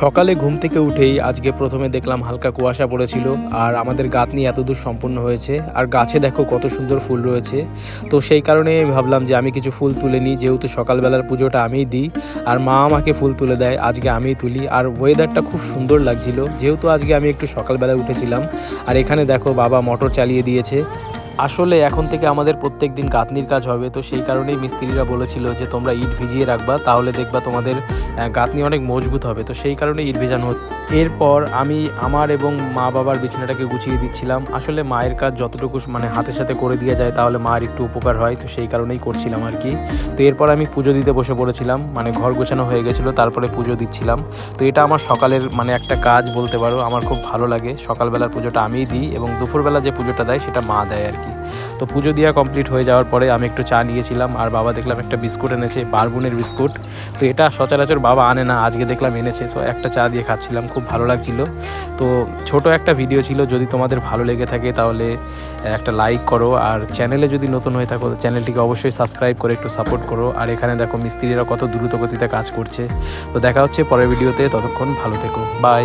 সকালে ঘুম থেকে উঠেই আজকে প্রথমে দেখলাম হালকা কুয়াশা পড়েছিল আর আমাদের গাঁথনি এতদূর সম্পূর্ণ হয়েছে আর গাছে দেখো কত সুন্দর ফুল রয়েছে। তো সেই কারণে ভাবলাম যে আমি কিছু ফুল তুলে নিই, যেহেতু সকালবেলার পুজোটা আমিই দিই আর মা আমাকে ফুল তুলে দেয়, আজকে আমিই তুলি। আর ওয়েদারটা খুব সুন্দর লাগছিল, যেহেতু আজকে আমি একটু সকালবেলায় উঠেছিলাম। আর এখানে দেখো বাবা মোটর চালিয়ে দিয়েছে। আসলে এখন থেকে আমাদের প্রত্যেক দিন গাঁথনির কাজ হবে, তো সেই কারণেই মিস্ত্রিরা বলেছিল যে তোমরা ইট ভিজিয়ে রাখবা, তাহলে দেখবা তোমাদের গাঁথনি অনেক মজবুত হবে। তো সেই কারণে ইট ভেজানো হচ্ছে। এরপর আমি আমার এবং মা বাবার বিছানাটাকে গুছিয়ে দিচ্ছিলাম। আসলে মায়ের কাজ যতটুকু মানে হাতের সাথে করে দেওয়া যায় তাহলে মার একটু উপকার হয়, তো সেই কারণেই করছিলাম আর কি। তো এরপর আমি পুজো দিতে বসে পড়েছিলাম, মানে ঘর গোছানো হয়ে গেছিলো, তারপরে পুজো দিচ্ছিলাম। তো এটা আমার সকালের মানে একটা কাজ বলতে পারো, আমার খুব ভালো লাগে। সকালবেলার পুজোটা আমিই দিই এবং দুপুরবেলা যে পুজোটা দেয় সেটা মা দেয় আর কি। তো পুজো দেওয়া কমপ্লিট হয়ে যাওয়ার পরে আমি একটু চা নিয়েছিলাম আর বাবা দেখলাম একটা বিস্কুট এনেছে, বারবুনের বিস্কুট। তো এটা সচরাচর বাবা আনে না, আজকে দেখলাম এনেছে, তো একটা চা দিয়ে খাচ্ছিলাম, খুব ভালো লাগছিল। তো ছোট একটা ভিডিও ছিল, যদি তোমাদের ভালো লেগে থাকে তাহলে একটা লাইক করো, আর চ্যানেলে যদি নতুন হয়ে থাকো চ্যানেলটিকে অবশ্যই সাবস্ক্রাইব করে একটু সাপোর্ট করো। আর এখানে দেখো মিস্ত্রিরা কত দ্রুত গতিতে কাজ করছে। তো দেখা হচ্ছে পরের ভিডিওতে, ততক্ষণ ভালো থেকো, বাই।